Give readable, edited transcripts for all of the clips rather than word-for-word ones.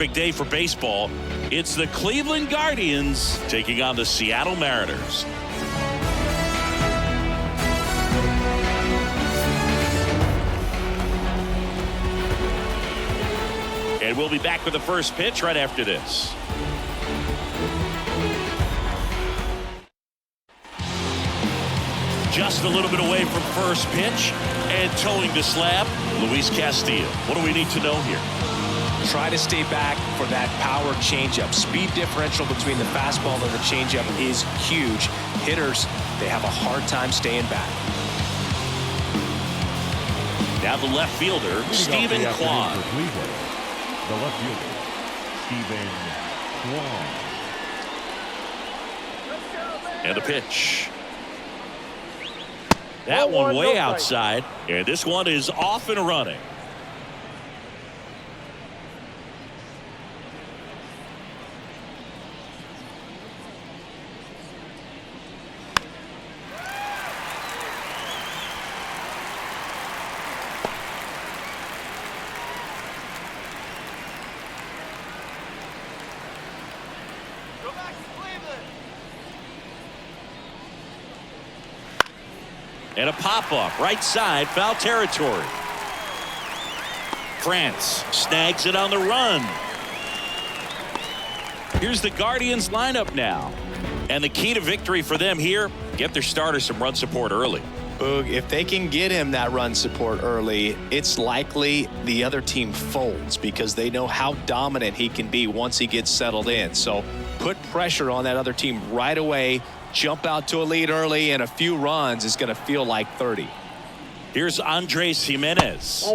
Big day for baseball. It's the Cleveland Guardians taking on the Seattle Mariners. And we'll be back with the first pitch right after this. Just a little bit away from first pitch and towing the slab, Luis Castillo. What do we need to know here? Try to stay back for that power changeup. Speed differential between the fastball and the changeup is huge. Hitters, they have a hard time staying back. Now the left fielder, Stephen Kwan. The left fielder, Stephen Kwan. And a pitch. That one way outside, and this one is off and running. And a pop-up, right side, foul territory. France snags it on the run. Here's the Guardians lineup now. And the key to victory for them here, get their starter some run support early. Boog, if they can get him that run support early, it's likely the other team folds because they know how dominant he can be once he gets settled in. So put pressure on that other team right away. Jump out to a lead early, and a few runs is going to feel like 30. Here's Andres Jimenez.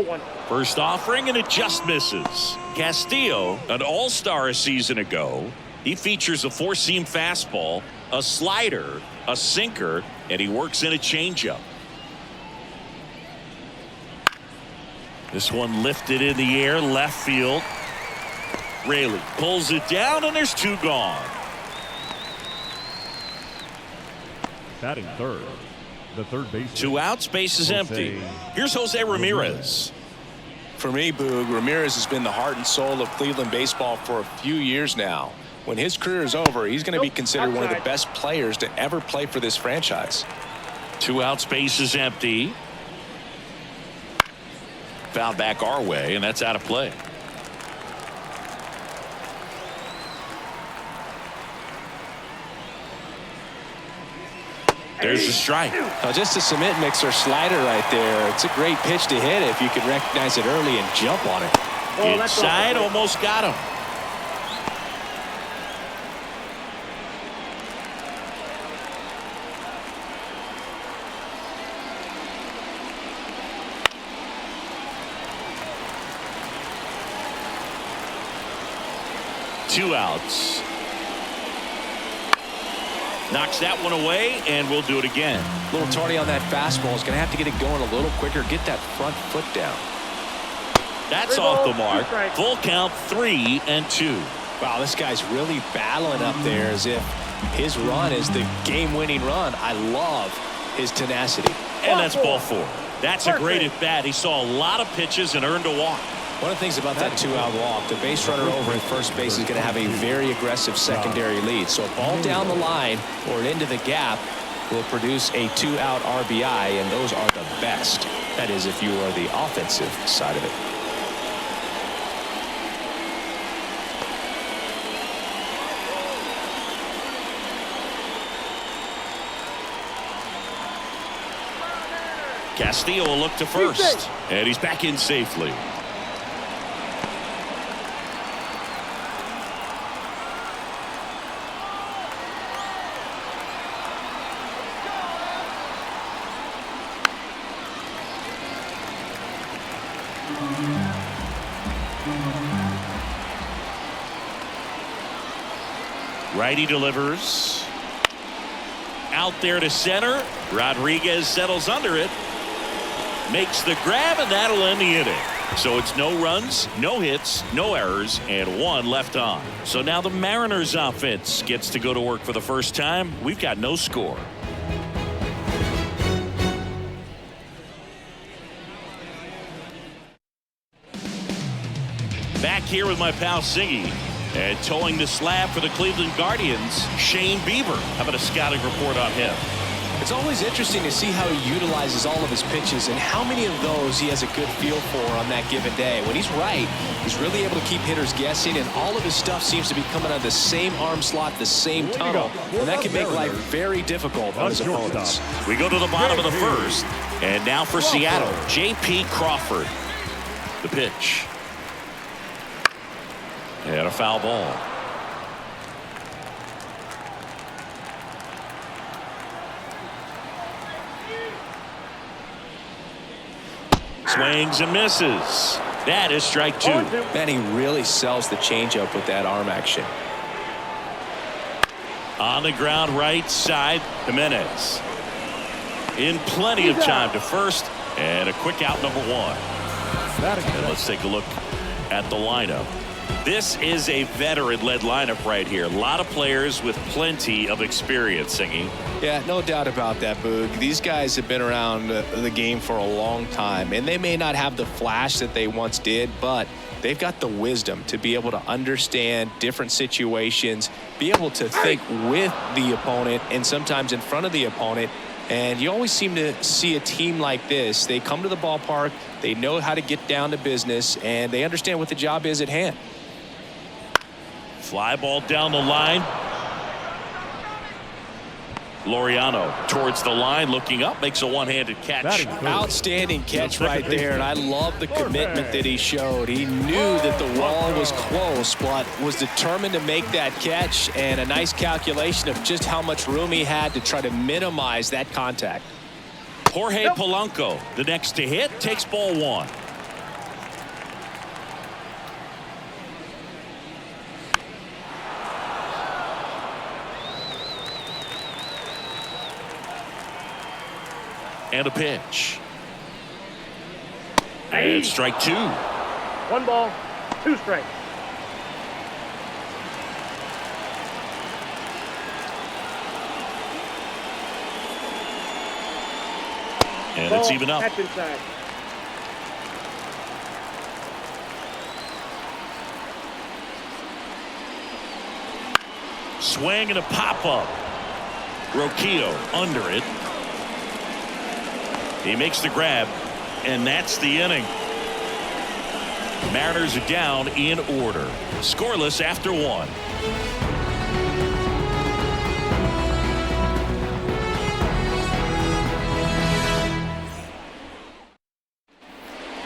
First offering, and it just misses. Castillo, an all-star a season ago. He features a four-seam fastball, a slider, a sinker, and he works in a changeup. This one lifted in the air, left field. Raley pulls it down, and there's two gone. Batting third, the third baseman. Two outs, base is empty. Here's Jose Ramirez. For me, Boog, Ramirez has been the heart and soul of Cleveland baseball for a few years now. When his career is over, he's going to be considered one of the best players to ever play for this franchise. Two outs, base is empty. Foul back our way, and that's out of play. There's a strike. Now just a cement mixer slider right there. It's a great pitch to hit if you can recognize it early and jump on it. Inside, almost got him. Two outs. Knocks that one away, and we'll do it again. A little tardy on that fastball. Is going to have to get it going a little quicker. Get that front foot down. That's off the mark. Full count, 3-2. Wow, this guy's really battling up there as if his run is the game-winning run. I love his tenacity. And that's ball four. That's a great at-bat. He saw a lot of pitches and earned a walk. One of the things about that two-out walk, the base runner over at first base is going to have a very aggressive secondary lead. So a ball down the line or into the gap will produce a two-out RBI, and those are the best. That is, if you are the offensive side of it. Castillo will look to first, and he's back in safely. Righty delivers. Out there to center. Rodriguez settles under it. Makes the grab, and that'll end the inning. So it's no runs, no hits, no errors, and one left on. So now the Mariners offense gets to go to work for the first time. We've got no score. Back here with my pal Siggy. And towing the slab for the Cleveland Guardians, Shane Bieber. How about a scouting report on him? It's always interesting to see how he utilizes all of his pitches and how many of those he has a good feel for on that given day. When he's right, he's really able to keep hitters guessing, and all of his stuff seems to be coming out of the same arm slot, the same tunnel, and that can make life very difficult on his opponents. We go to the bottom of the first, and now for Seattle, J.P. Crawford. The pitch. And a foul ball. Swings and misses. That is strike two. Man, he really sells the changeup with that arm action. On the ground, right side, Jimenez. In plenty of time to first, and a quick out, number one. And let's take a look at the lineup. This is a veteran-led lineup right here. A lot of players with plenty of experience, Singy. Yeah, no doubt about that, Boog. These guys have been around the game for a long time, and they may not have the flash that they once did, but they've got the wisdom to be able to understand different situations, be able to think with the opponent and sometimes in front of the opponent. And you always seem to see a team like this. They come to the ballpark, they know how to get down to business, and they understand what the job is at hand. Fly ball down the line. Laureano towards the line, looking up, makes a one-handed catch. Outstanding catch right there, and I love the commitment that he showed. He knew that the wall was close, but was determined to make that catch, and a nice calculation of just how much room he had to try to minimize that contact. Jorge Polanco, the next to hit, takes ball one. And a pitch. And strike two. 1 ball, 2 strikes. And it's even up. Catch inside. Swing and a pop-up. Roquillo under it. He makes the grab, and that's the inning. Mariners are down in order. Scoreless after one.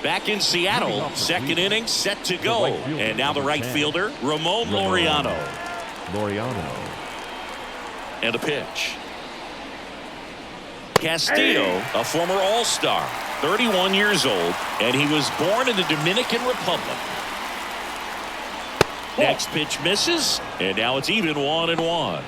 Back in Seattle, second inning set to go. And now the right fielder, Ramon Laureano. And a pitch. Castillo, a former All-Star, 31 years old, and he was born in the Dominican Republic. Next pitch misses, and now it's even 1-1.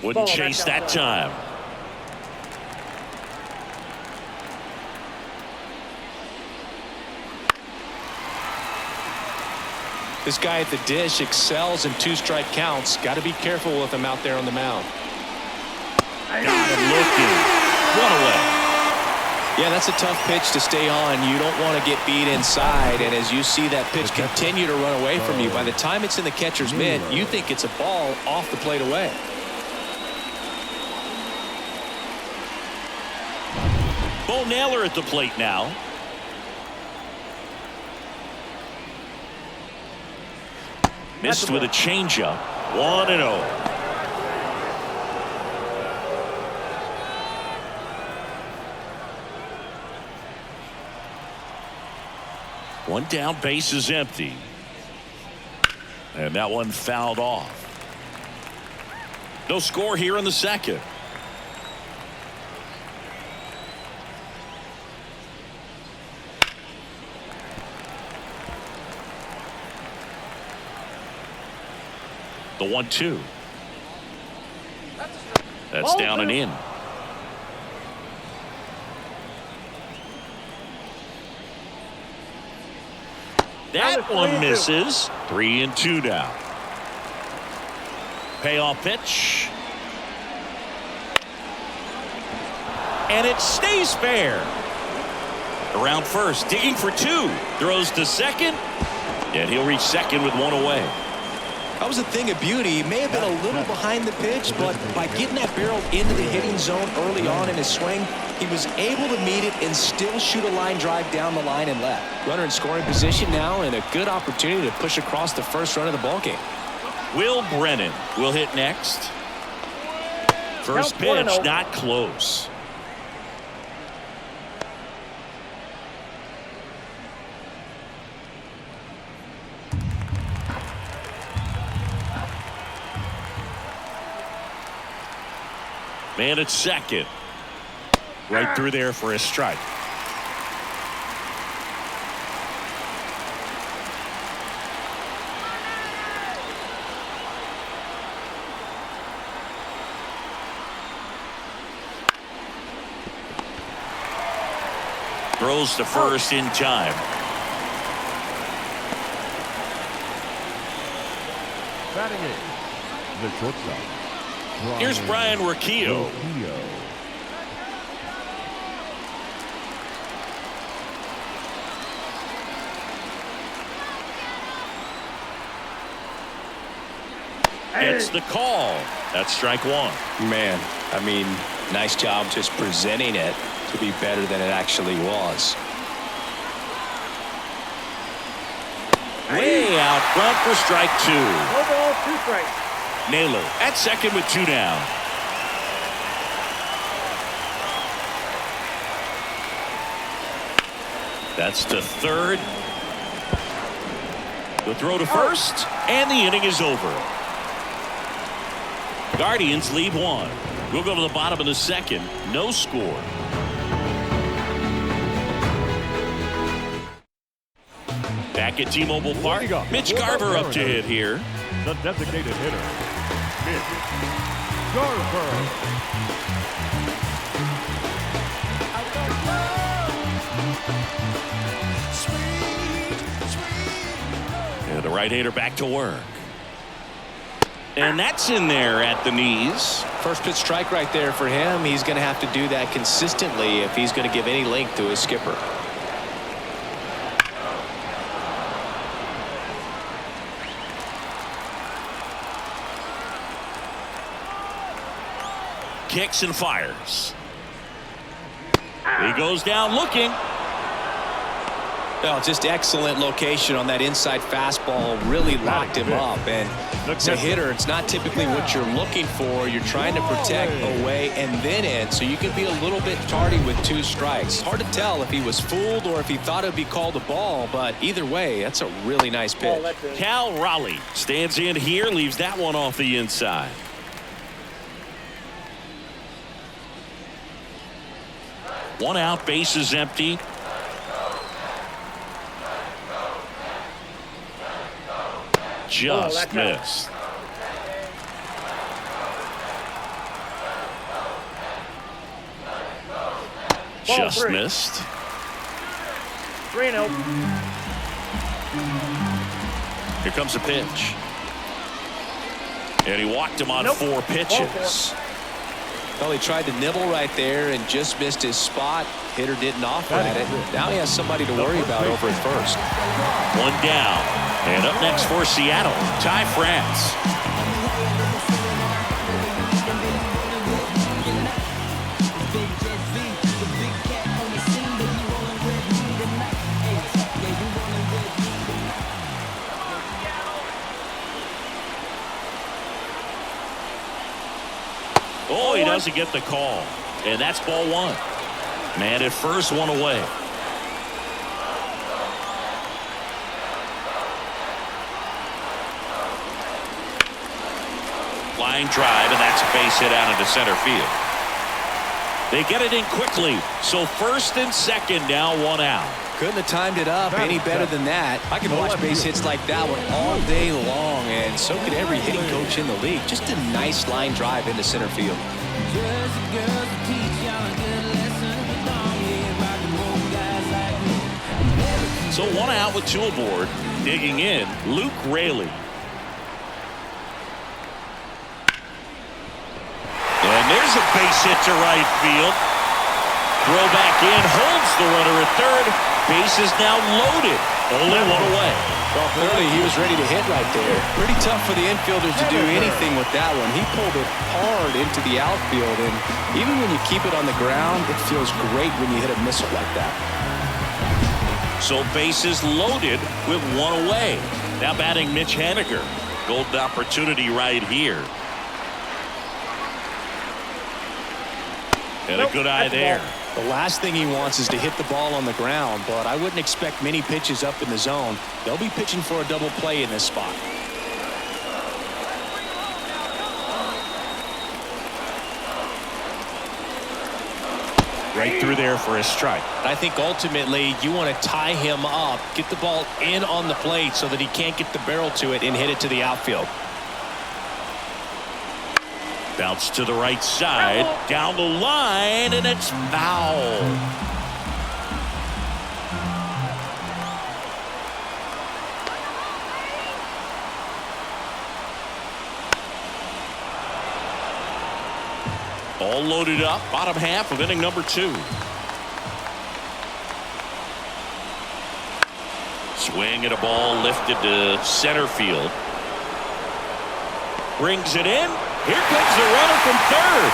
Wouldn't chase that time. This guy at the dish excels in 2-strike counts. Got to be careful with him out there on the mound. Got him looking. One away. Yeah, that's a tough pitch to stay on. You don't want to get beat inside, and as you see that pitch continue to run away from you, by the time it's in the catcher's mitt, you think it's a ball off the plate away. Bo Naylor at the plate now. Missed with a changeup. 1-0. One down, base is empty. And that one fouled off. No score here in the second. The 1-2. That's down and in. That one misses. 3-2 now. Payoff pitch. And it stays fair. Around first, digging for 2. Throws to second. And he'll reach second with 1 away. That was a thing of beauty. He may have been a little behind the pitch, but by getting that barrel into the hitting zone early on in his swing, he was able to meet it and still shoot a line drive down the line and left. Runner in scoring position now, and a good opportunity to push across the first run of the ballgame. Will Brennan will hit next. First pitch, not close. Man at second. Right through there for a strike. Throws to first in time. Batting eighth, the shortstop. Here's Brian Rocchio. It's the call. That's strike 1. Man, I mean, nice job just presenting it to be better than it actually was. Way out front for strike 2. No ball, 2 strikes. Naylor at second with 2 down. That's to third. The throw to first, and the inning is over. Guardians lead 1. We'll go to the bottom of the second. No score. Back at T-Mobile Park, Mitch Garver up to hit here. The designated hitter, Mitch Garver. And the right-hander back to work. And that's in there at the knees. First pitch strike right there for him. He's going to have to do that consistently if he's going to give any length to his skipper. Kicks and fires. He goes down looking. Well, just excellent location on that inside fastball. Really locked him up. And as a hitter, it's not typically what you're looking for. You're trying to protect away and then in, so you can be a little bit tardy with 2 strikes. Hard to tell if he was fooled or if he thought it would be called a ball, but either way, that's a really nice pitch. Cal Raleigh stands in here, leaves that one off the inside. One out, bases empty. Just missed. Just missed. 3-0. Here comes a pitch. And he walked him on 4 pitches. Well, he tried to nibble right there and just missed his spot. Hitter didn't offer at it. Now he has somebody to worry about over at first. 1 down. And up next for Seattle, Ty France. Oh, he doesn't get the call. And that's ball 1. Man at first, 1 away. Line drive, and that's a base hit out into center field. They get it in quickly. So first and second, now 1 out. Couldn't have timed it up any better than that. I can watch base hits like that one all day long, and so could every hitting coach in the league. Just a nice line drive into center field. So one out with two aboard. Digging in, Luke Raley. And there's a base hit to right field. Throw back in, holds the runner at third. Base is now loaded. Only one away. Well, clearly he was ready to hit right there. Pretty tough for the infielders to do anything with that one. He pulled it hard into the outfield, and even when you keep it on the ground, it feels great when you hit a missile like that. So bases loaded with one away. Now batting Mitch Haniger. Golden opportunity right here. And a good eye there. The last thing he wants is to hit the ball on the ground, but I wouldn't expect many pitches up in the zone. They'll be pitching for a double play in this spot. Right through there for a strike. I think ultimately you want to tie him up, get the ball in on the plate so that he can't get the barrel to it and hit it to the outfield. Bounce to the right side, down the line, and it's foul. All loaded up, bottom half of inning number 2. Swing at a ball lifted to center field. Brings it in. Here comes the runner from third.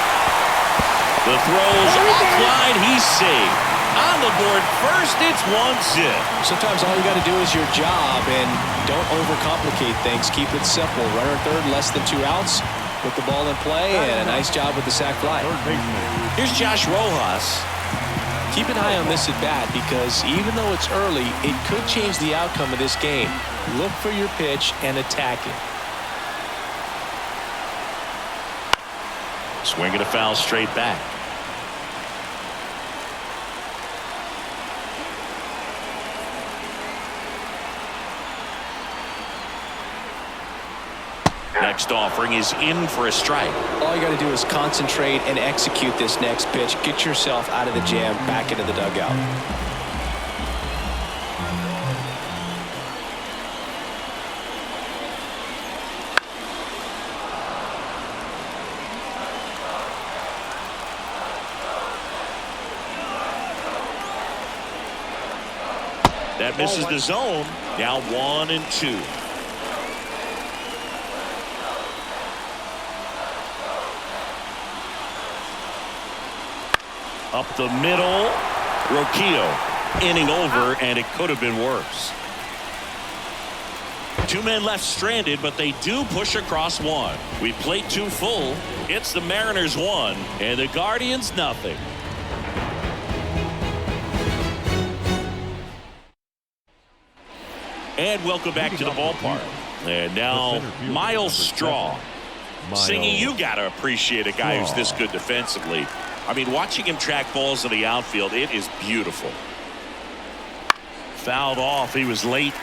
The throw's offline. He's safe. On the board first, it's 1-0. Sometimes all you got to do is your job and don't overcomplicate things. Keep it simple. Runner third, less than 2 outs. Put the ball in play, and a nice job with the sac fly. Here's Josh Rojas. Keep an eye on this at bat because even though it's early, it could change the outcome of this game. Look for your pitch and attack it. Swinging a foul straight back. Next offering is in for a strike. All you got to do is concentrate and execute this next pitch. Get yourself out of the jam, back into the dugout. That misses the zone. Now 1-2. Up the middle. Roquillo. Inning over, and it could have been worse. 2 men left stranded, but they do push across 1. We played 2 full. It's the Mariners 1 and the Guardians nothing. And welcome back to the ballpark. And now Miles Straw. Singing, you got to appreciate a guy who's this good defensively. I mean, watching him track balls in the outfield, it is beautiful. Fouled off. He was late.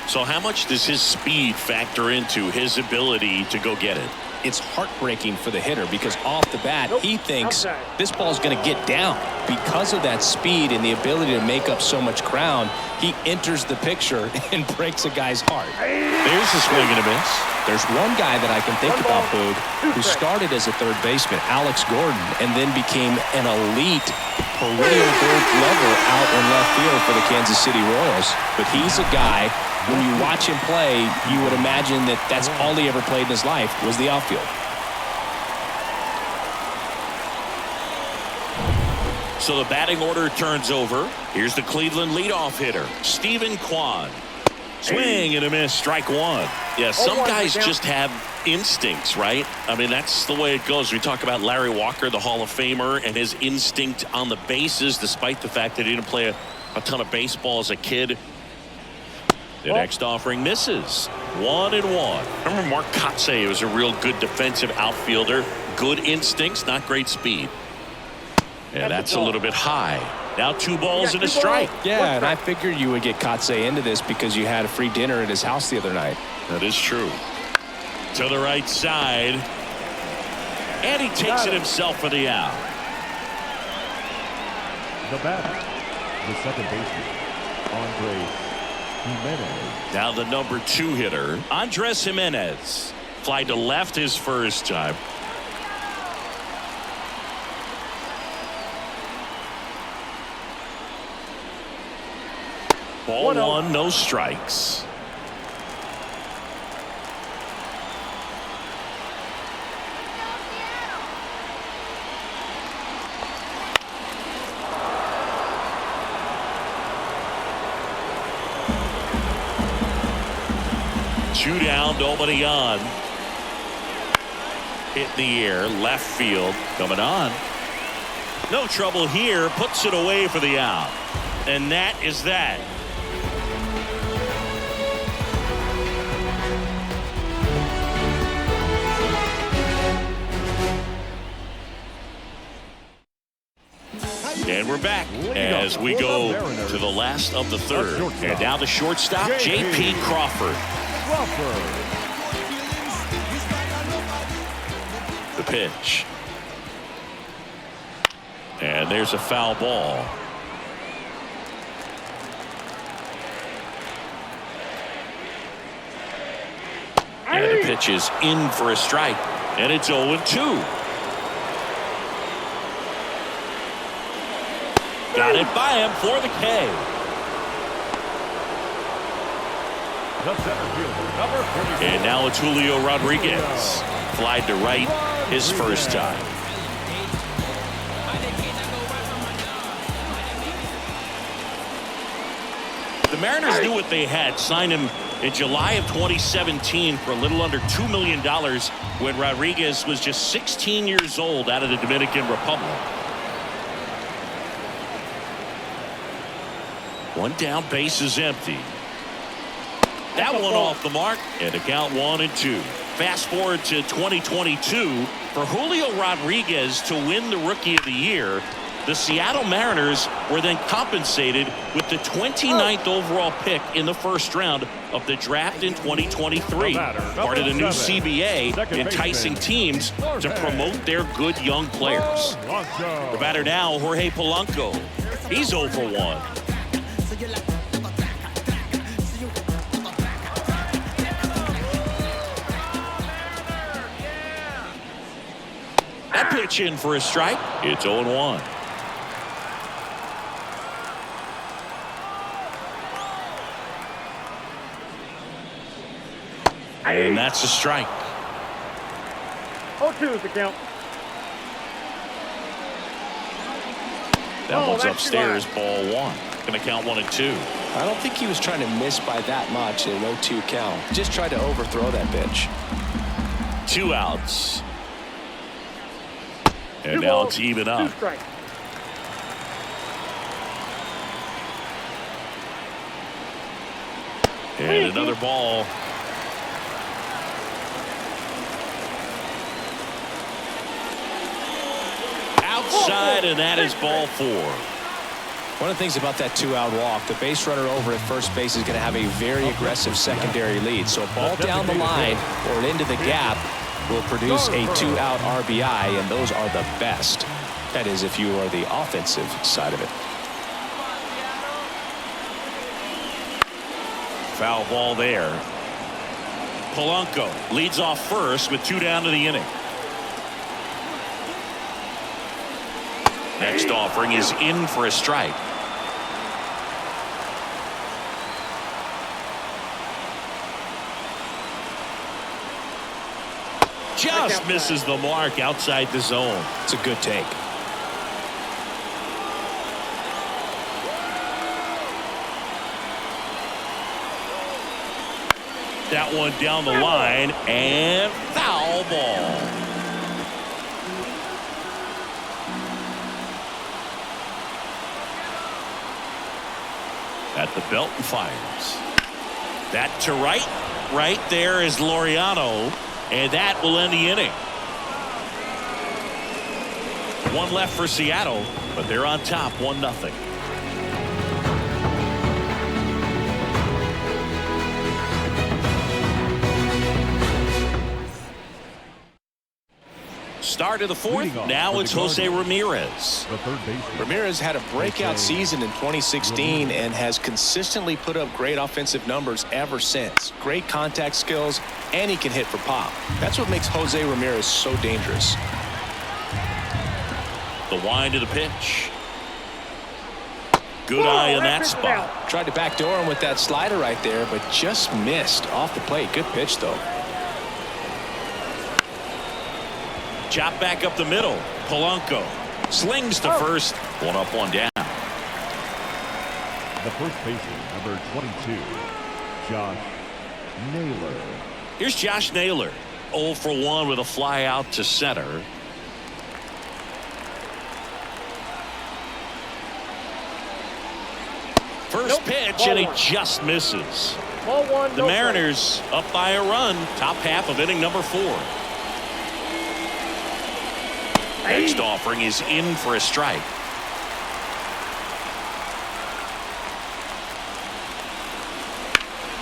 So how much does his speed factor into his ability to go get it? It's heartbreaking for the hitter because off the bat, he thinks this ball is going to get down. Because of that speed and the ability to make up so much ground, he enters the picture and breaks a guy's heart. There's a swing and a miss. There's one guy that I can think about, Boog, who started as a third baseman, Alex Gordon, and then became an elite perennial gold glover out in left field for the Kansas City Royals. But he's a guy, when you watch him play, you would imagine that that's all he ever played in his life was the outfield. So the batting order turns over. Here's the Cleveland leadoff hitter, Stephen Kwan. Swing and a miss, strike 1. Yeah, some guys just have instincts, right? I mean, that's the way it goes. We talk about Larry Walker, the Hall of Famer, and his instinct on the bases, despite the fact that he didn't play a ton of baseball as a kid. The next offering misses. 1-1. Remember Mark Kotsay was a real good defensive outfielder. Good instincts, not great speed. Yeah, that's a little bit high. Now 2 balls and a strike. Yeah, and I figured you would get Kotsay into this because you had a free dinner at his house the other night. That is true. To the right side. And he takes it himself for the out. The batter, the second baseman, Andres Jimenez. Now the number 2 hitter, Andres Jimenez. Fly to left his first time. Ball 1, no strikes. Two down, nobody on. Hit in the air, left field, coming on. No trouble here, puts it away for the out. And that is that. And we're back as we go to the last of the third. And now the shortstop, J.P. Crawford. The pitch. And there's a foul ball. And the pitch is in for a strike. And it's 0-2. Got it by him for the K. And now it's Julio Rodriguez. Flied to right his first time. The Mariners knew what they had. Signed him in July of 2017 for a little under $2 million when Rodriguez was just 16 years old out of the Dominican Republic. One down, base is empty. That one off the mark, and a count 1-2. Fast forward to 2022. For Julio Rodriguez to win the Rookie of the Year, the Seattle Mariners were then compensated with the 29th overall pick in the first round of the draft in 2023. Part of the new CBA, enticing teams to promote their good young players. The batter now, Jorge Polanco. He's 0 for 1. That pitch in for a strike. It's 0-1. And that's a strike. 0-2 is the count. That one's upstairs, ball 1. Going to count 1-2. I don't think he was trying to miss by that much in an 0-2 count. Just tried to overthrow that pitch. 2 outs. And now it's even up. And another ball. Outside, and that is ball 4. One of the things about that 2-out walk, the base runner over at first base is going to have a very aggressive secondary lead. So a ball down the line or into the gap will produce a 2-out RBI, and those are the best. That is, if you are the offensive side of it. Foul ball there. Polanco leads off first with 2 down to the inning. Next offering is in for a strike. Just misses the mark outside the zone. It's a good take. That one down the line, and foul ball. At the belt and fires. That to right. Right there is Laureano. And that will end the inning. 1 left for Seattle, but they're on top 1-0. Start of the fourth. Leading off Now for it's the Jose Guardians. Ramirez. The third baseman. Ramirez had a breakout season in 2016 and has consistently put up great offensive numbers ever since. Great contact skills, and he can hit for pop. That's what makes Jose Ramirez so dangerous. The wind of the pitch. Good eye in that spot. Tried to backdoor him with that slider right there, but just missed off the plate. Good pitch, though. Chop back up the middle. Polanco slings to first. One up, one down. The first baseman, number 22, Josh Naylor. Here's Josh Naylor. 0 for 1 with a fly out to center. First pitch, and he just misses. Ball one, The Mariners up by a run. Top half of inning number 4. Next offering is in for a strike.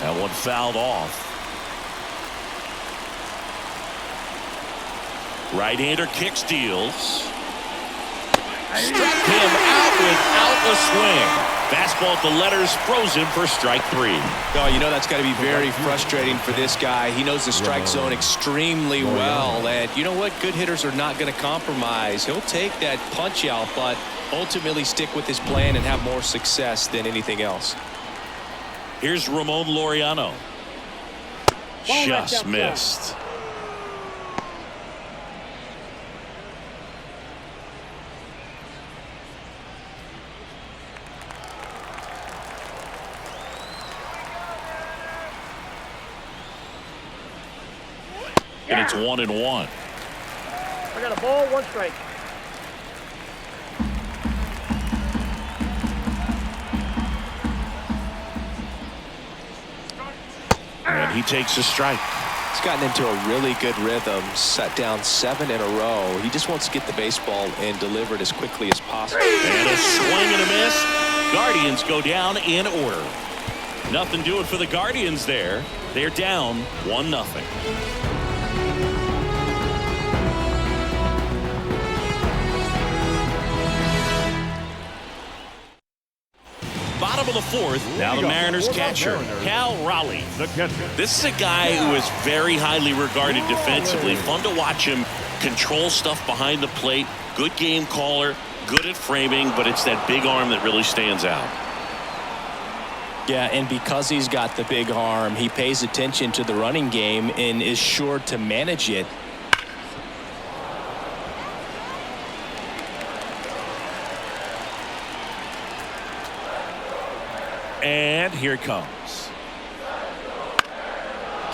That one fouled off. Right-hander kick steals. Struck him out without a swing. Fastball at the letters, throws him for strike 3. Oh, you know that's got to be very frustrating for this guy. He knows the strike zone extremely well, and you know what? Good hitters are not going to compromise. He'll take that punch out, but ultimately stick with his plan and have more success than anything else. Here's Ramon Laureano. Just missed. And it's 1-1. I got a ball, 1 strike. And he takes a strike. He's gotten into a really good rhythm, set down 7 in a row. He just wants to get the baseball and deliver it as quickly as possible. And a swing and a miss. Guardians go down in order. Nothing doing for the Guardians there. They're down 1-0. Bottom of the fourth. Now the Mariners catcher, Cal Raleigh. The catcher. This is a guy who is very highly regarded defensively. Fun to watch him control stuff behind the plate. Good game caller, good at framing, but it's that big arm that really stands out. Yeah, and because he's got the big arm, he pays attention to the running game and is sure to manage it. And here it comes.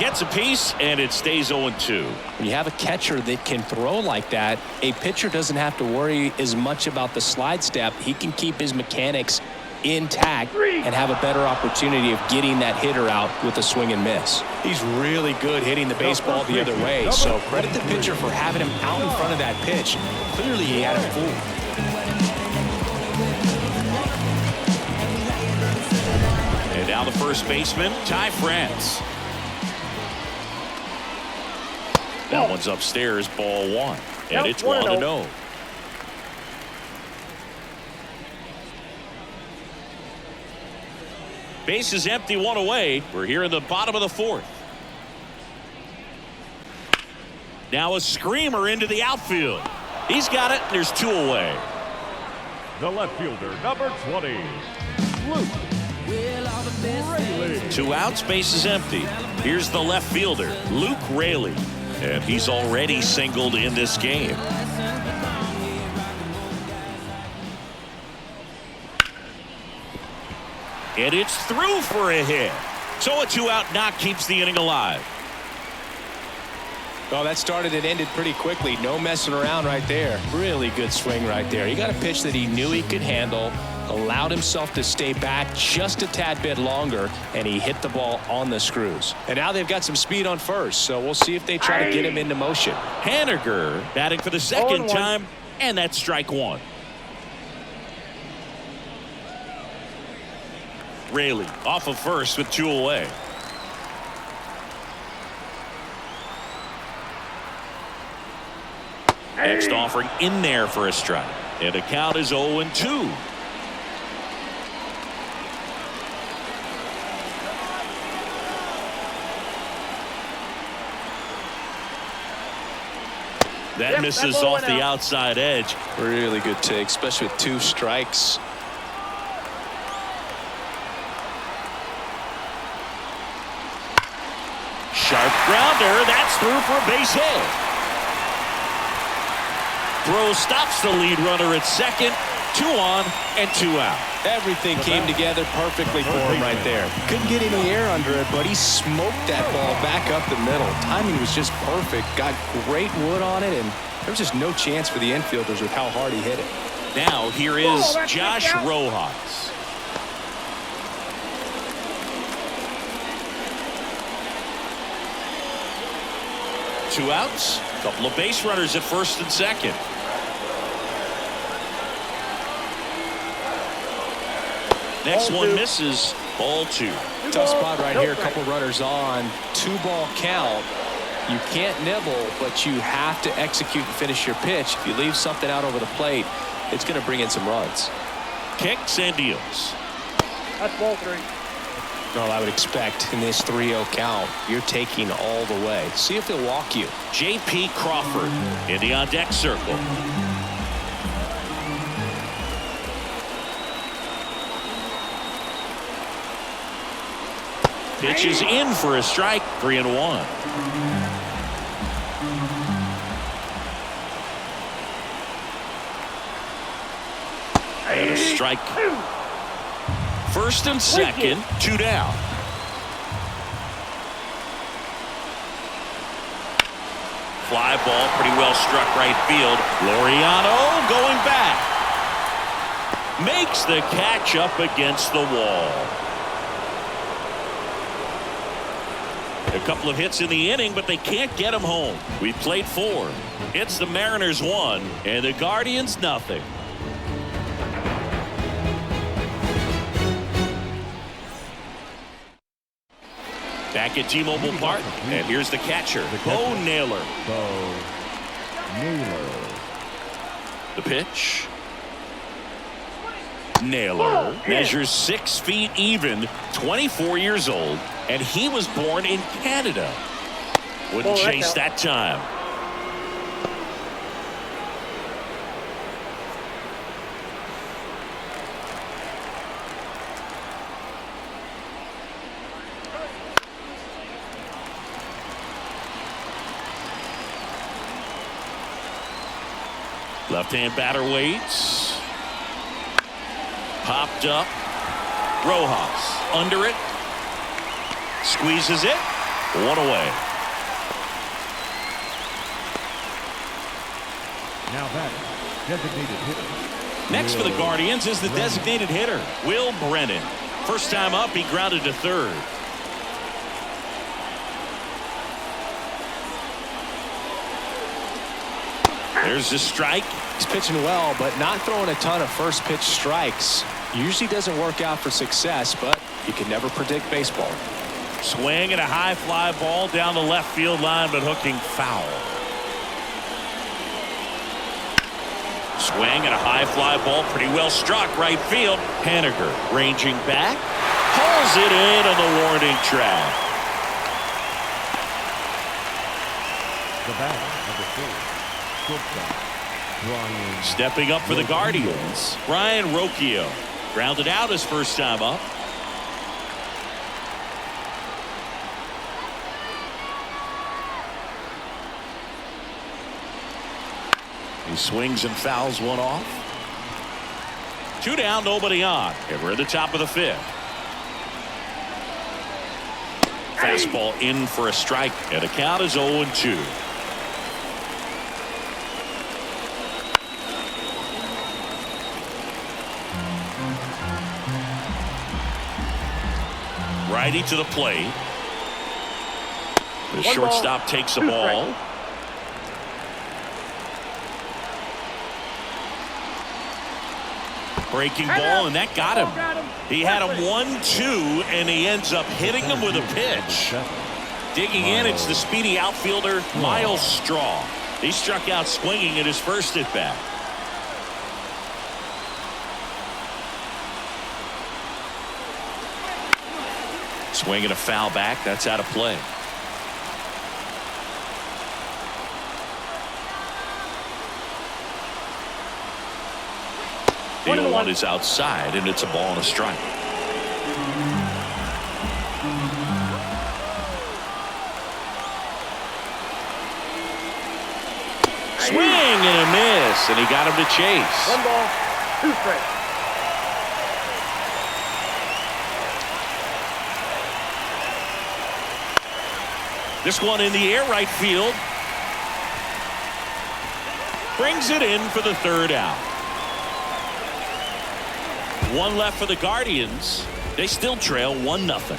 Gets a piece, and it stays 0-2. When you have a catcher that can throw like that, a pitcher doesn't have to worry as much about the slide step. He can keep his mechanics intact and have a better opportunity of getting that hitter out with a swing and miss. He's really good hitting the baseball the other way, so credit the pitcher for having him out in front of that pitch. Clearly he had him fooled. And now the first baseman, Ty France. That one's upstairs, ball 1. And it's 1-0. Base is empty, 1 away. We're here in the bottom of the 4th. Now a screamer into the outfield. He's got it. There's 2 away. The left fielder, number 20, Luke Raley. 2 outs, base is empty. Here's the left fielder, Luke Raley. And he's already singled in this game. And it's through for a hit. So a 2-out knock keeps the inning alive. Oh, that started and ended pretty quickly. No messing around right there. Really good swing right there. He got a pitch that he knew he could handle, allowed himself to stay back just a tad bit longer, and he hit the ball on the screws. And now they've got some speed on first, so we'll see if they try to get him into motion. Haniger batting for the second time, and that's strike 1. Raley off of first with 2 away. Next offering in there for a strike. And the count is 0-2. That misses off the outside edge. Really good take, especially with 2 strikes. Sharp grounder. That's through for a base hit. Throw stops the lead runner at second. 2 on and 2 out. Everything came together perfectly for him right there. Couldn't get any air under it, but he smoked that ball back up the middle. Timing was just perfect. Got great wood on it, and there was just no chance for the infielders with how hard he hit it. Now here is Josh Rojas. Two outs. Couple of base runners at first and second. Next one misses. Ball 2. Tough spot right here. A couple runners on. 2-ball count. You can't nibble, but you have to execute and finish your pitch. If you leave something out over the plate, it's going to bring in some runs. Kicks and deals. That's ball 3. Well, I would expect in this 3-0 count, you're taking all the way. See if he'll walk you. J.P. Crawford in the on-deck circle. Pitch is in for a strike. 3-1. And a strike. First and second, 2 down. Fly ball pretty well struck right field. Laureano going back. Makes the catch up against the wall. A couple of hits in the inning, but they can't get him home. We played 4. It's the Mariners 1 and the Guardians nothing. Back at T-Mobile Park, and here's the catcher, Bo Naylor. Bo Naylor. The pitch. Naylor measures 6 feet even, 24 years old, and he was born in Canada. Wouldn't chase that time. Left-hand batter waits. Popped up. Rojas under it. Squeezes it. 1 away. Now that designated hitter. Next for the Guardians is the designated hitter, Will Brennan. First time up, he grounded to third. There's the strike. He's pitching well, but not throwing a ton of first pitch strikes. Usually doesn't work out for success, but you can never predict baseball. Swing and a high fly ball down the left field line, but hooking foul. Swing and a high fly ball, pretty well struck right field. Haniger ranging back, pulls it in on the warning track. The batter, number 4, shortstop, Brian. Stepping up for the Guardians, Ryan Rocchio. Grounded out his first time up. He swings and fouls one off. 2 down, nobody on. And we're at the top of the 5th. Fastball in for a strike, and the count is 0-2. Righty to the plate. The shortstop takes the ball. Breaking ball, and that got him. He had him 1-2, and he ends up hitting him with a pitch. Digging in, it's the speedy outfielder, Miles Straw. He struck out swinging at his first at bat. Swinging a foul back. That's out of play. The 0-1 is outside, and it's a ball and a strike. Swing and a miss, and he got him to chase. 1 ball, 2 strikes. This one in the air, right field. Brings it in for the 3rd out. 1 left for the Guardians. They still trail 1-0.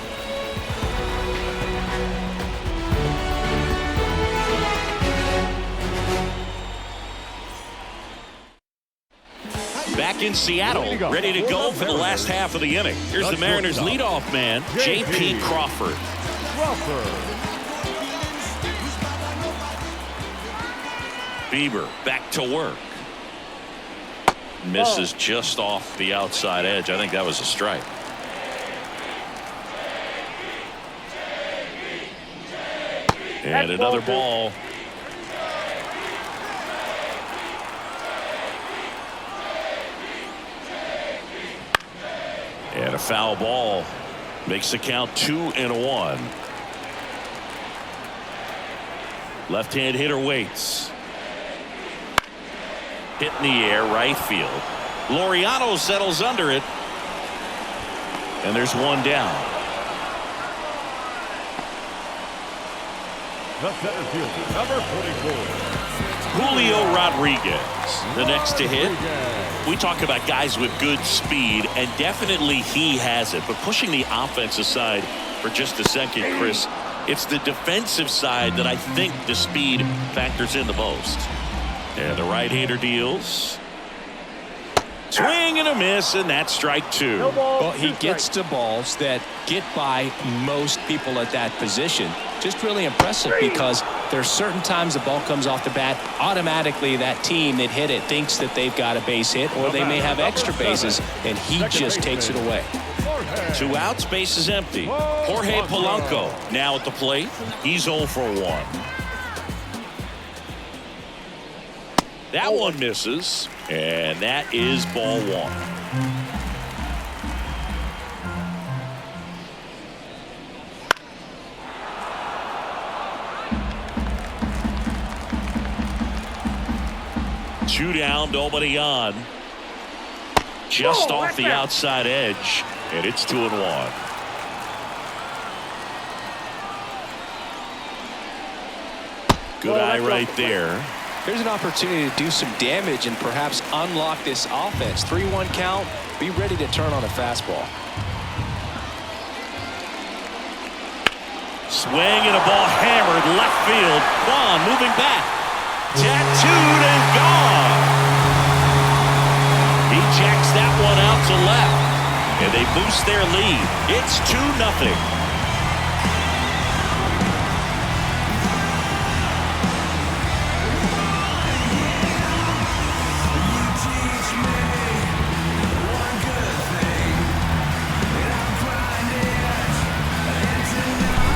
Back in Seattle, ready to go for the last half of the inning. Here's the Mariners leadoff man, J.P. Crawford. Bieber back to work. Misses just off the outside edge. I think that was a strike. And another ball. And a foul ball makes the count 2-1. Left-hand hitter waits. Hit in the air, right field. Laureano settles under it. And there's 1 down. The center fielder, number 44. Julio Rodriguez, the next to hit. We talk about guys with good speed, and definitely he has it. But pushing the offense aside for just a second, Chris, it's the defensive side that I think the speed factors in the most. And the right-hander deals. Swing and a miss, and that's strike 2. No ball, Well, he 2 gets strikes. to balls that get by most people at that position. Just really impressive because there's certain times the ball comes off the bat, automatically that team that hit it thinks that they've got a base hit, or they may have extra bases, and he just takes it away. 2 outs, base is empty. Jorge Polanco now at the plate. He's 0 for 1. That one misses, and that is ball 1. Two down, nobody on. Just off the outside edge, and it's 2-1. Good eye right there. There's an opportunity to do some damage and perhaps unlock this offense. 3-1 count. Be ready to turn on a fastball. Swing and a ball hammered left field. Vaughn moving back. Tattooed and gone. He jacks that one out to left. And they boost their lead. It's 2-0.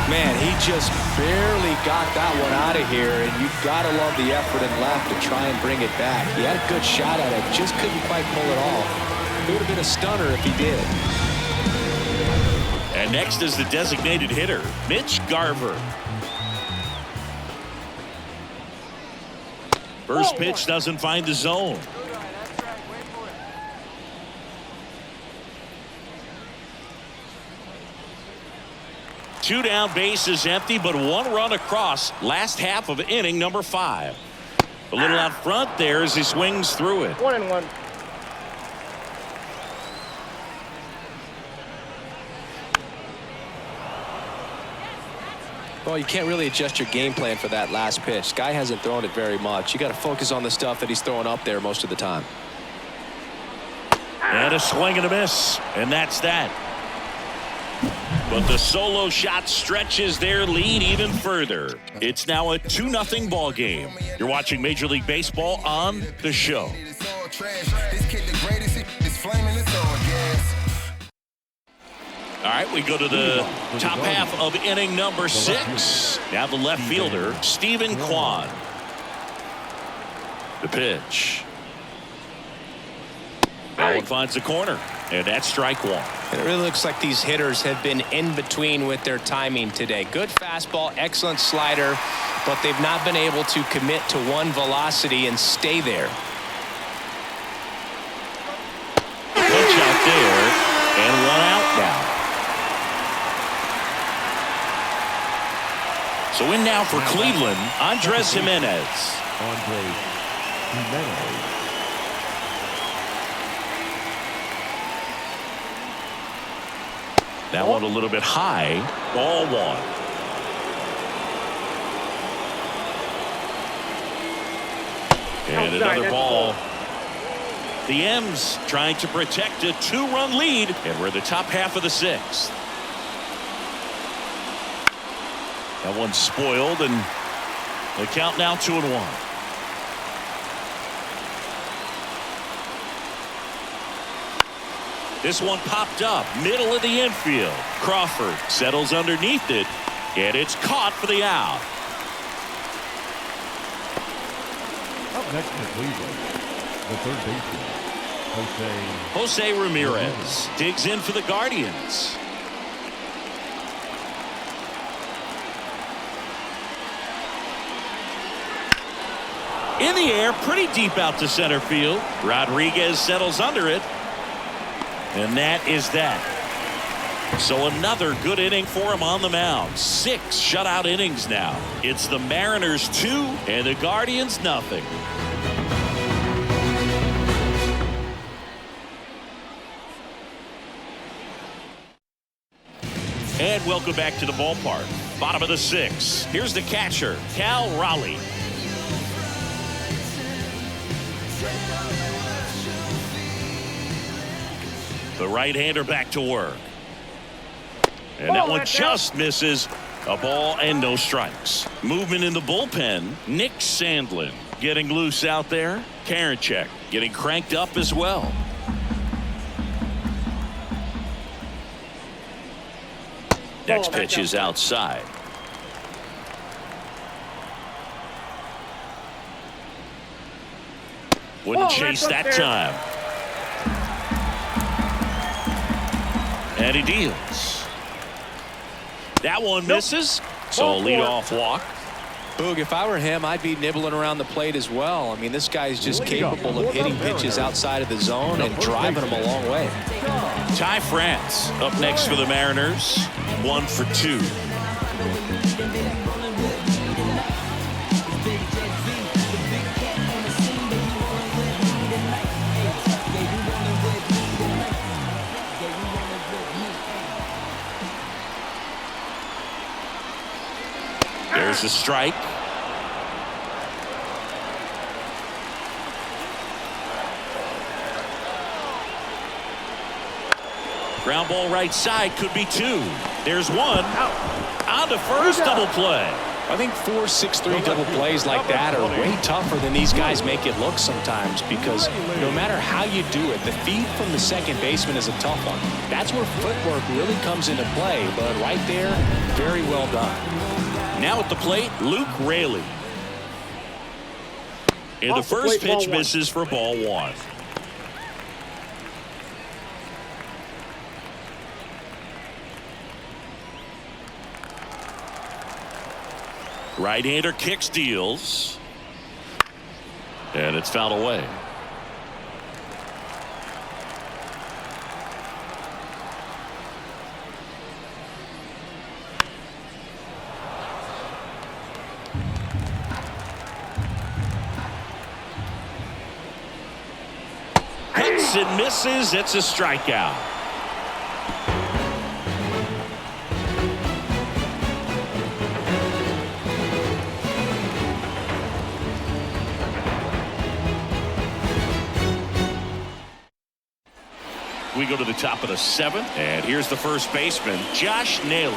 Man, he just barely got that one out of here, and you've got to love the effort and left to try and bring it back. He had a good shot at it, just couldn't quite pull it off. It would have been a stunner if he did. And next is the designated hitter, Mitch Garver. First pitch doesn't find the zone. Two down, base is empty, but 1 run across. Last half of inning number 5. A little out front there as he swings through it. 1-1. Well, you can't really adjust your game plan for that last pitch. Guy hasn't thrown it very much. You got to focus on the stuff that he's throwing up there most of the time. And a swing and a miss, and that's that. But the solo shot stretches their lead even further. It's now a 2-0 ball game. You're watching Major League Baseball on The Show. All right, we go to the top half of inning number 6. Now the left fielder, Stephen Kwan. The pitch. That one finds the corner, and that's strike one. It really looks like these hitters have been in between with their timing today. Good fastball, excellent slider, but they've not been able to commit to one velocity and stay there. Punch out there, and one out now. So in now for Cleveland, Andres Jimenez. Andres Jimenez. That one a little bit high. Ball one. And another ball. The M's trying to protect a 2-run lead, and we're in the top half of the 6th. That one's spoiled, and the count now 2-1. This one popped up, middle of the infield. Crawford settles underneath it, and it's caught for the out. Up next for Cleveland, the third baseman, Jose Ramirez digs in for the Guardians. In the air, pretty deep out to center field. Rodriguez settles under it. And that is that. So another good inning for him on the mound. 6 shutout innings now. It's the Mariners 2 and the Guardians nothing. And welcome back to the ballpark. Bottom of the 6th. Here's the catcher, Cal Raleigh. The right-hander back to work. And that one just misses. A ball and no strikes. Movement in the bullpen. Nick Sandlin getting loose out there. Karinchak getting cranked up as well. Next pitch is outside. Wouldn't chase that time. And he deals. That one misses. So a leadoff walk. Boog, if I were him, I'd be nibbling around the plate as well. I mean, this guy's just capable of hitting pitches outside of the zone and driving them a long way. Ty France up next for the Mariners. 1 for 2. There's a strike. Ground ball right side, could be 2. There's 1. On to first, double play. I think 4-6-3 double plays like that are way tougher than these guys make it look sometimes, because no matter how you do it, the feed from the second baseman is a tough one. That's where footwork really comes into play, but right there, very well done. Now at the plate, Luke Raley. And the first pitch misses for ball 1. Right-hander kicks, deals. And it's fouled away. Hits and misses. It's a strikeout. we go to the top of the 7th. And here's the first baseman, Josh Naylor.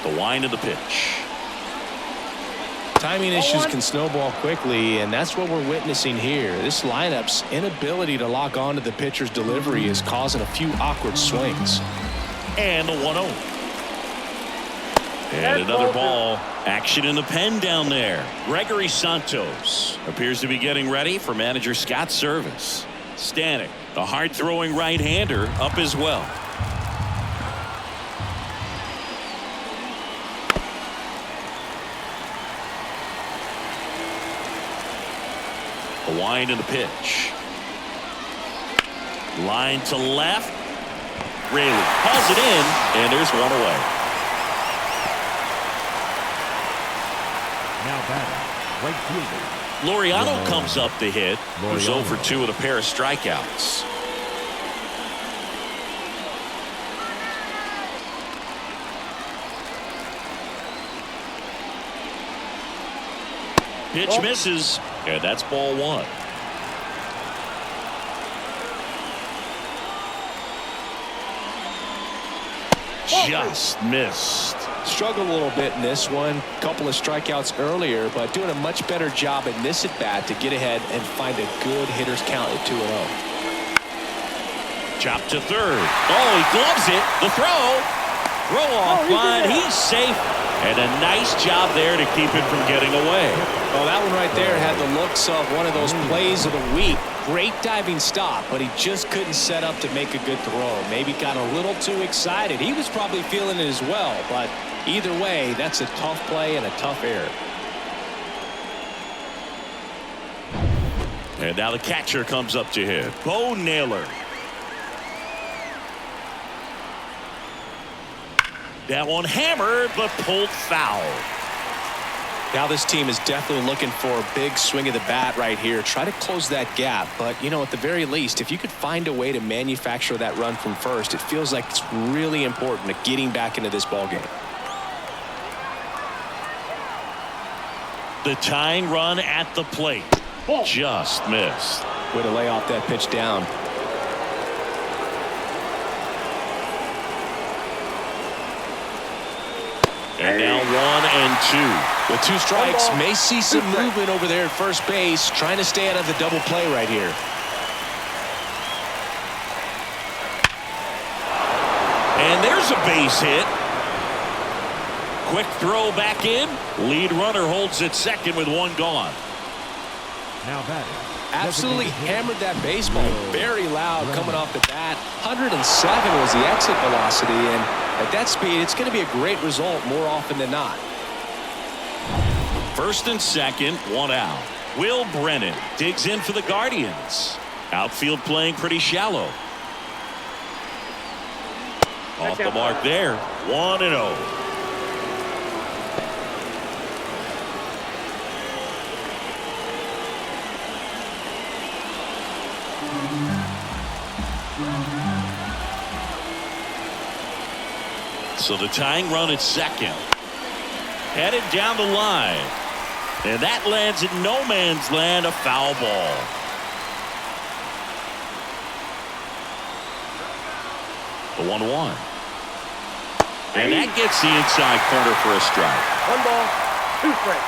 The wind of the pitch. Timing issues can snowball quickly, and that's what we're witnessing here. This lineup's inability to lock onto the pitcher's delivery is causing a few awkward swings. And the 1-0. And another ball. Action in the pen down there. Gregory Santos appears to be getting ready for manager Scott's service. Stanek, the hard-throwing right-hander, up as well. The wind of the pitch. Line to left. Raley hauls it in, and there's one away. Now batting, right fielder. Laureano comes up to hit. Who's 0 for 2 with a pair of strikeouts. Pitch misses, and that's ball 1. Just missed. Struggled a little bit in this one. Couple of strikeouts earlier, but doing a much better job in this at bat to get ahead and find a good hitter's count at 2-0. Chop to third. Oh, he gloves it. The throw. Throw off line. He's safe. And a nice job there to keep it from getting away. Well, that one right there had the looks of one of those plays of the week. Great diving stop, but he just couldn't set up to make a good throw. Maybe got a little too excited. He was probably feeling it as well, but either way, that's a tough play and a tough error. And now the catcher comes up to hit. Bo Naylor. That one hammered, but pulled foul. Now this team is definitely looking for a big swing of the bat right here. Try to close that gap. But, you know, at the very least, if you could find a way to manufacture that run from first, it feels like it's really important to getting back into this ball game. The tying run at the plate. Just missed. Way to lay off that pitch down. And now 1 and 2. With 2 strikes, may see some movement over there at first base, trying to stay out of the double play right here. And there's a base hit. Quick throw back in. Lead runner holds at second with 1 gone. Now batting. Absolutely hammered that baseball. Very loud coming off the bat. 107 was the exit velocity, and at that speed, it's going to be a great result more often than not. First and second, 1 out. Will Brennan digs in for the Guardians. Outfield playing pretty shallow. Off the mark there. 1-0. So the tying run at second. Headed down the line. And that lands in no man's land, a foul ball. The 1-1. And that gets the inside corner for a strike. 1 ball, 2 strikes.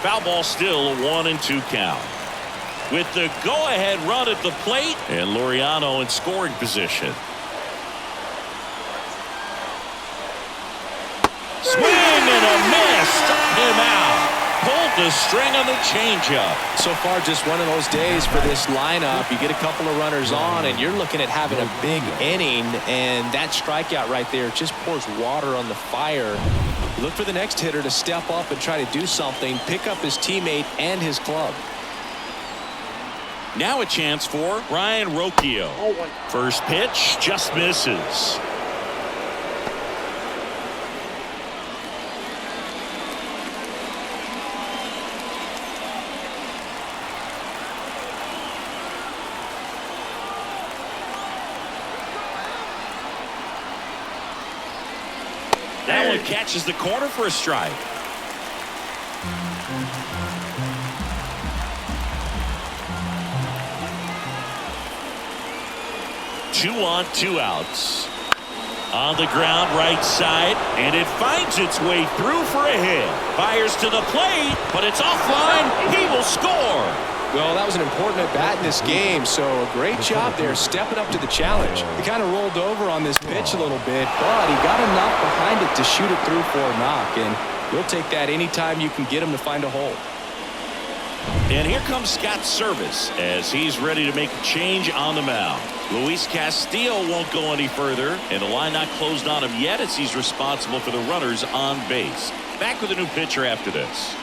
Foul ball, still a 1-2 count. With the go-ahead run at the plate, and Laureano in scoring position. Swing and a miss. Struck him out. Pulled the string on the changeup. So far, just one of those days for this lineup. You get a couple of runners on, and you're looking at having a big inning, and that strikeout right there just pours water on the fire. Look for the next hitter to step up and try to do something, pick up his teammate and his club. Now a chance for Ryan Rocchio. First pitch just misses. That one catches the corner for a strike. 2 on, 2 outs. On the ground, right side, and it finds its way through for a hit. Fires to the plate, but it's offline. He will score. Well, that was an important at-bat in this game, so a great job there stepping up to the challenge. He kind of rolled over on this pitch a little bit, but he got enough behind it to shoot it through for a knock, and you'll take that anytime you can get him to find a hole. And here comes Scott Service as he's ready to make a change on the mound. Luis Castillo won't go any further, and the line not closed on him yet as he's responsible for the runners on base. Back with a new pitcher after this.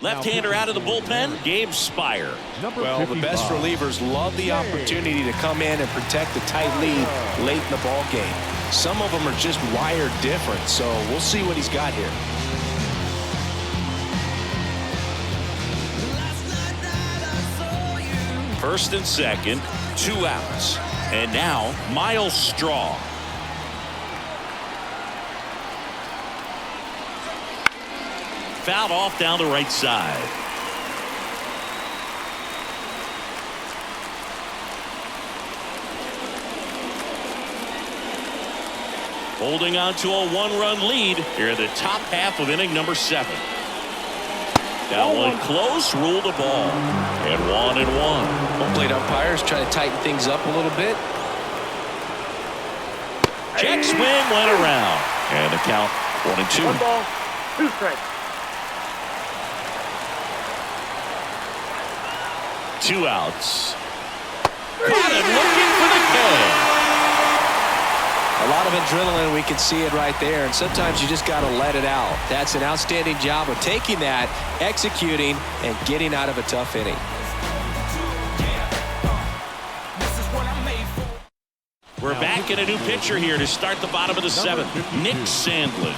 Left-hander out of the bullpen, Gabe Spire. Well, the best relievers love the opportunity to come in and protect a tight lead late in the ball game. Some of them are just wired different, so we'll see what he's got here. First and second, 2 outs. And now, Miles Straw. Fouled off down the right side. Holding on to a 1-run lead here in the top half of inning number 7. That one close, ruled a ball. And 1-1. Home plate umpires try to tighten things up a little bit. Check swing went around. And the count 1-2. 1 ball, 2 strikes. 2 outs. Caught him looking for the K. A lot of adrenaline, we can see it right there, and sometimes you just got to let it out. That's an outstanding job of taking that, executing, and getting out of a tough inning. We're back in a new pitcher here to start the bottom of the 7th. Nick Sandlin.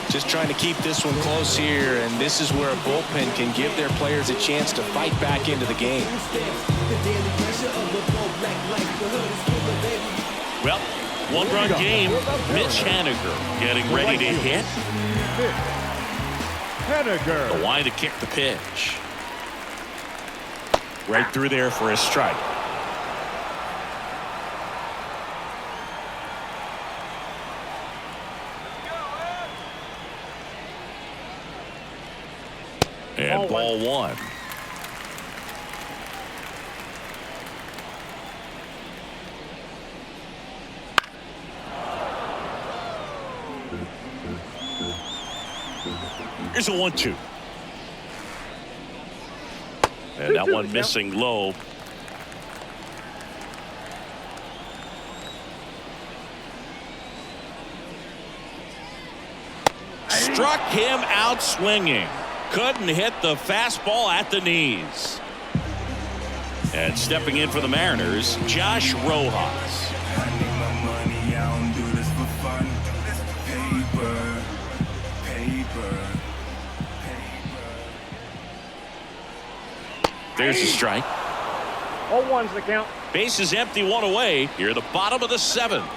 Just trying to keep this one close here, and this is where a bullpen can give their players a chance to fight back into the game. Well, 1-run game. Mitch Haniger getting ready to hit. The line to kick the pitch. Right through there for a strike. And ball 1. Here's a 1-2. And that one missing low. Struck him out swinging. Couldn't hit the fastball at the knees. And stepping in for the Mariners, Josh Rojas. There's a strike. 0-1's the count. Base is empty, 1 away. Here at the bottom of the 7th.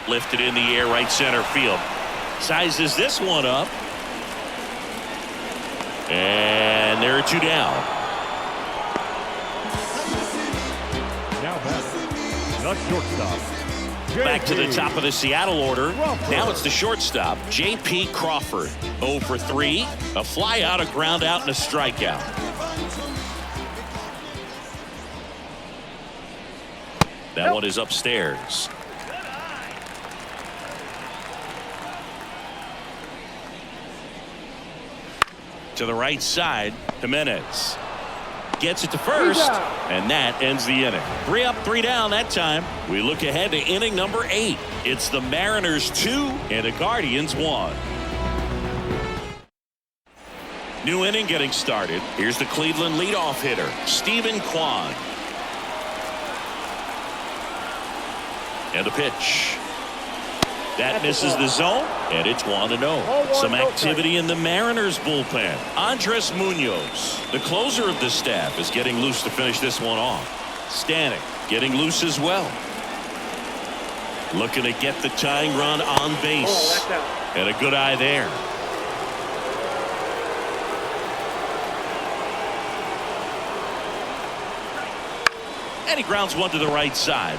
Lifted in the air, right center field. Sizes this one up. And there are 2 down. Now back, the shortstop. Back to the top of the Seattle order. Now it's the shortstop, J.P. Crawford. 0 for 3. A fly out, a ground out, and a strikeout. That one is upstairs. To the right side, Jimenez gets it to first, and that ends the inning. 3 up, 3 down that time. We look ahead to inning number 8. It's the Mariners 2 and the Guardians 1. New inning getting started. Here's the Cleveland leadoff hitter, Stephen Kwan. And the pitch. That misses the zone, and it's 1-0. Some activity in the Mariners bullpen. Andres Munoz, the closer of the staff, is getting loose to finish this one off. Stanek getting loose as well. Looking to get the tying run on base. And a good eye there. And he grounds one to the right side.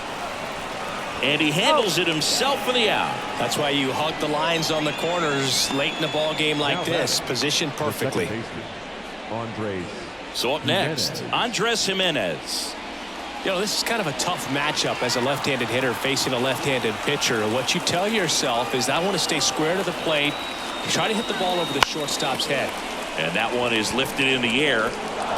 And he handles it himself for the out. That's why you hug the lines on the corners late in the ball game like this. Positioned perfectly. So up next, Andres Jimenez. You know, this is kind of a tough matchup as a left-handed hitter facing a left-handed pitcher. What you tell yourself is, I want to stay square to the plate, try to hit the ball over the shortstop's head. And that one is lifted in the air.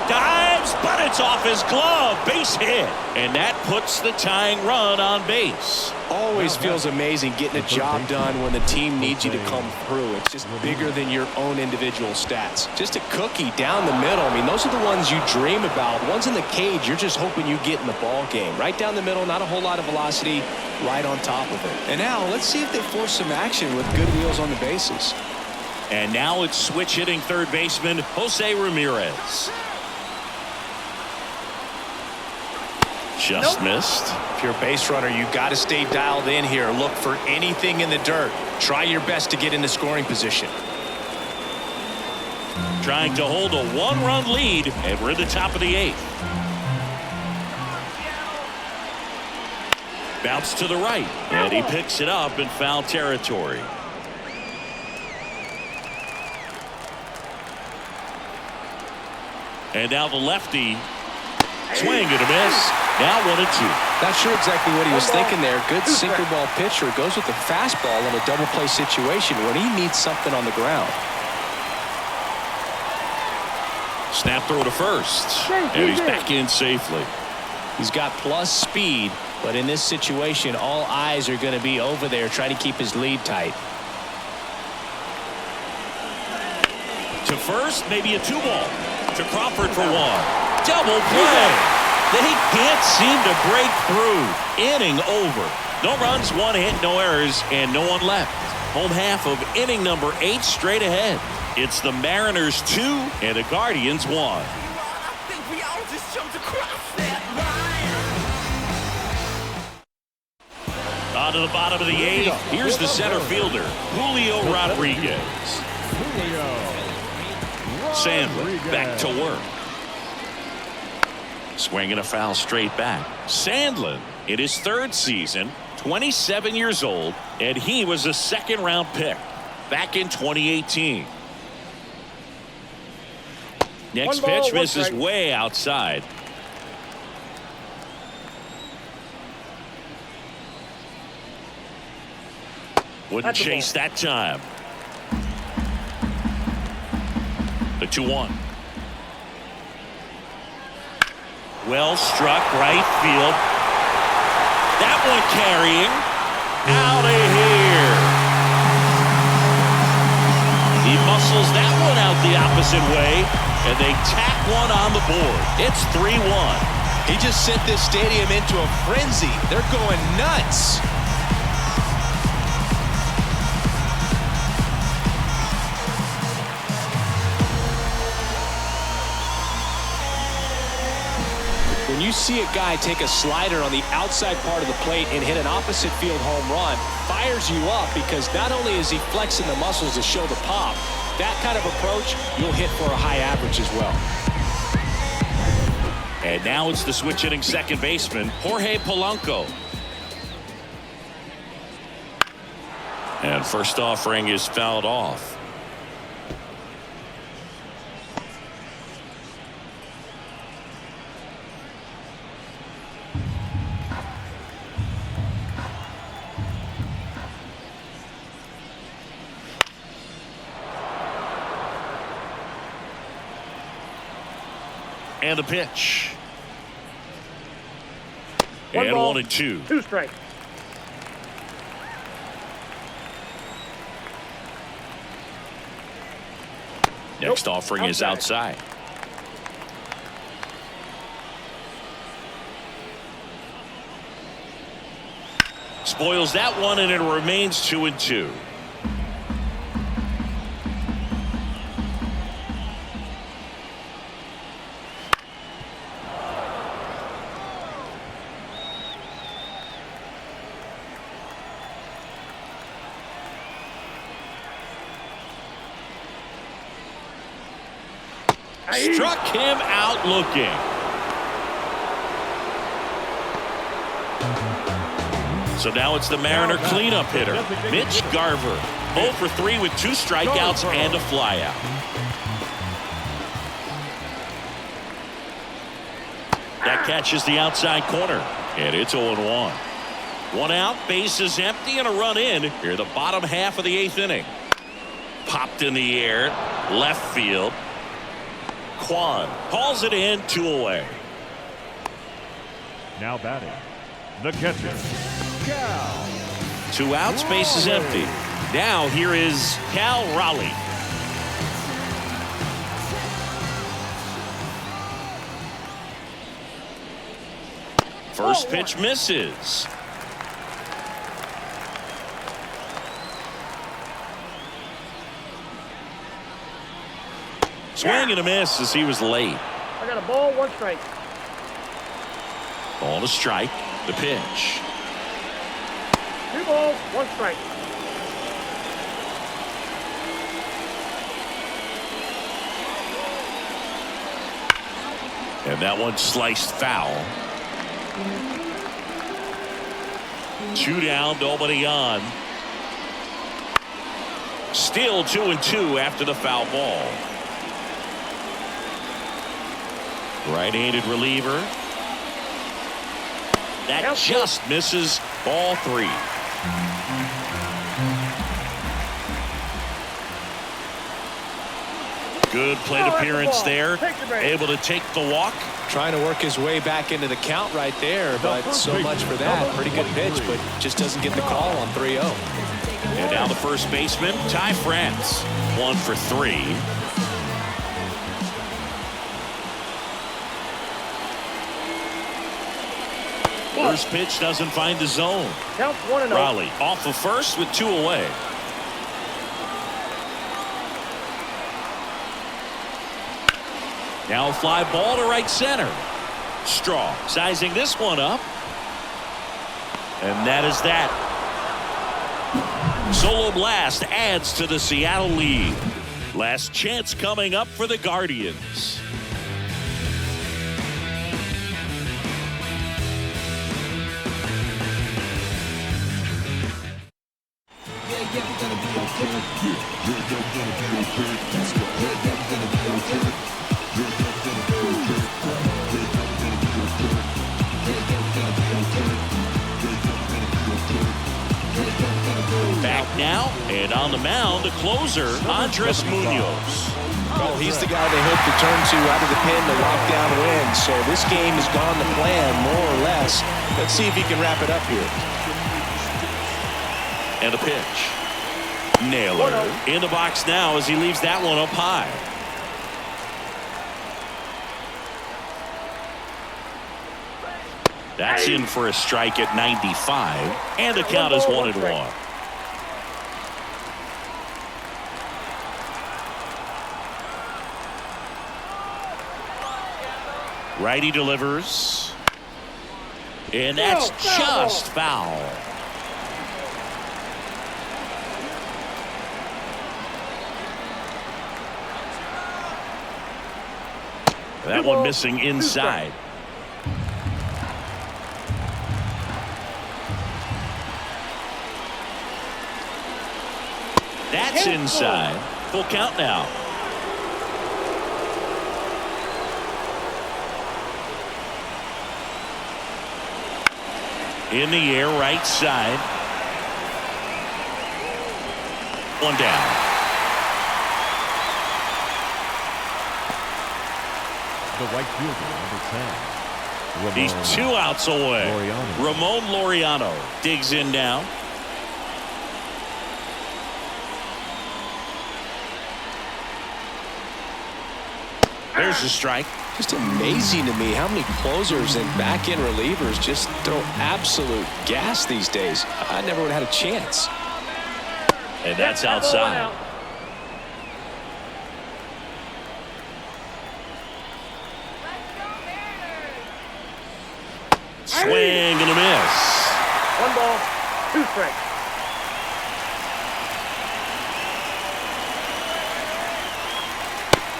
Dives, but it's off his glove. Base hit. And that puts the tying run on base. Always feels amazing getting a job done when the team needs you to come through. It's just bigger than your own individual stats. Just a cookie down the middle. I mean, those are the ones you dream about. Ones in the cage, you're just hoping you get in the ball game. Right down the middle, not a whole lot of velocity, right on top of it. And now let's see if they force some action with good wheels on the bases. And now it's switch hitting third baseman Jose Ramirez. Just missed. If you're a base runner, you got to stay dialed in here. Look for anything in the dirt. Try your best to get into scoring position. Trying to hold a one-run lead, and we're at the top of the 8th. Bounce to the right, and he picks it up in foul territory. And now the lefty. Swing and a miss. Now 1-2. Not sure exactly what he was thinking there. Good sinker ball pitcher goes with the fastball in a double play situation when he needs something on the ground. Snap throw to first. And he's back in safely. He's got plus speed, but in this situation, all eyes are going to be over there trying to keep his lead tight. To first, maybe a 2-ball. To Crawford for 1. Double play. They can't seem to break through. Inning over. No runs, 1 hit, no errors, and no one left. Home half of inning number 8 straight ahead. It's the Mariners 2 and the Guardians 1. On to the bottom of the 8th. Here's the center fielder, Julio Rodriguez. Sandler back to work. Swinging a foul straight back. Sandlin in his 3rd season, 27 years old, and he was a 2nd-round pick back in 2018. Next pitch misses way outside. Wouldn't chase that time. The 2-1. Well struck right field. That one carrying. Out of here. He muscles that one out the opposite way, and they tack one on the board. It's 3-1. He just sent this stadium into a frenzy. They're going nuts. When you see a guy take a slider on the outside part of the plate and hit an opposite field home run, fires you up, because not only is he flexing the muscles to show the pop, that kind of approach you'll hit for a high average as well. And now it's the switch hitting second baseman, Jorge Polanco. And first offering is fouled off. And the pitch. And 1-2. 2 strikes. Next offering is outside. Spoils that one, and it remains 2-2. Struck him out looking. So now it's the Mariner cleanup hitter, Mitch Garver. 0 for 3 with 2 strikeouts and a flyout. That catches the outside corner, and it's 0-1. 1 out, bases empty, and a run in here the bottom half of the 8th inning. Popped in the air, left field. Kwan calls it in, 2 away. Now batting, the catcher, Cal. 2 outs, bases empty. Now here is Cal Raleigh. First pitch misses. Swing and a miss as he was late. I got a ball, 1 strike. Ball to strike. The pitch. 2 balls, 1 strike. And that one sliced foul. 2 down, nobody on. Still 2-2 after the foul ball. Right-handed reliever. That just misses, ball 3. Good plate appearance there. Able to take the walk. Trying to work his way back into the count right there, but so much for that. Pretty good pitch, but just doesn't get the call on 3-0. And now the first baseman, Ty France. 1 for 3. First pitch doesn't find the zone. Counts 1-0. Raleigh off of first with 2 away. Now a fly ball to right center. Straw sizing this one up. And that is that. Solo blast adds to the Seattle lead. Last chance coming up for the Guardians. Back now, and on the mound, the closer, Andres Munoz. Oh, he's the guy they hope to turn to out of the pen to lock down wins. So this game has gone to plan, more or less. Let's see if he can wrap it up here. And a pitch. Naylor in the box now as he leaves that one up high. That's in for a strike at 95, and the count is 1-1. Righty delivers, and that's just foul. That one missing inside. That's inside. Full count now. In the air, right side. 1 down. The right fielder, number 10. He's 2 outs away. Ramon Laureano digs in now. There's a strike. Just amazing to me how many closers and back-end relievers just throw absolute gas these days. I never would have had a chance. And that's outside. Swing and a miss. 1 ball, 2 strikes.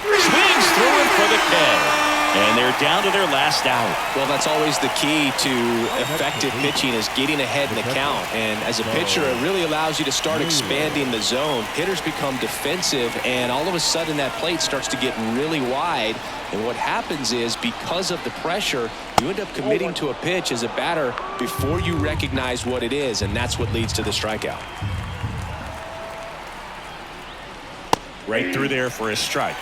Swings through it for the K. And they're down to their last out. Well, that's always the key to effective pitching, is getting ahead in the count. And as a pitcher, it really allows you to start expanding the zone. Hitters become defensive, and all of a sudden that plate starts to get really wide. And what happens is, because of the pressure, you end up committing to a pitch as a batter before you recognize what it is, and that's what leads to the strikeout. Right through there for a strike.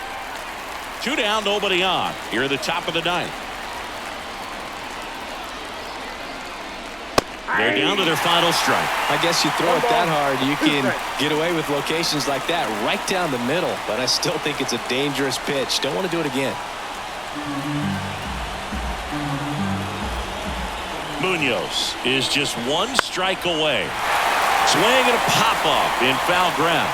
2 down, nobody on. Here at the top of the 9th. They're down to their final strike. I guess you throw it that hard, you can get away with locations like that right down the middle, but I still think it's a dangerous pitch. Don't want to do it again. Munoz is just 1 strike away. Swing and a pop-up in foul ground.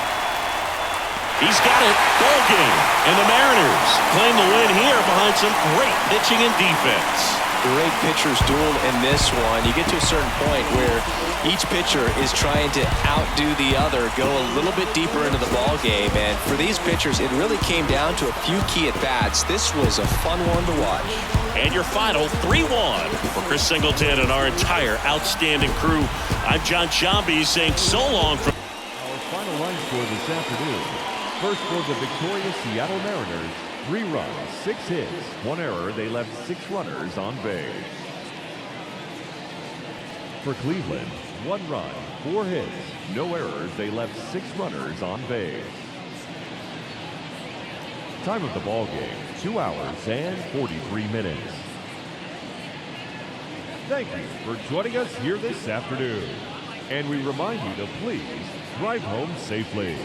He's got it. Ball game. And the Mariners claim the win here behind some great pitching and defense. Great pitchers duel in this one. You get to a certain point where each pitcher is trying to outdo the other, go a little bit deeper into the ball game. And for these pitchers, it really came down to a few key at-bats. This was a fun one to watch. And your final 3-1 for Chris Singleton and our entire outstanding crew. I'm John Chambi saying so long from Our final line score this afternoon. First for the victorious Seattle Mariners, 3 runs, 6 hits, 1 error. They left 6 runners on base. For Cleveland, 1 run, 4 hits, no errors. They left 6 runners on base. Time of the ball game, 2 hours and 43 minutes. Thank you for joining us here this afternoon. And we remind you to please drive home safely.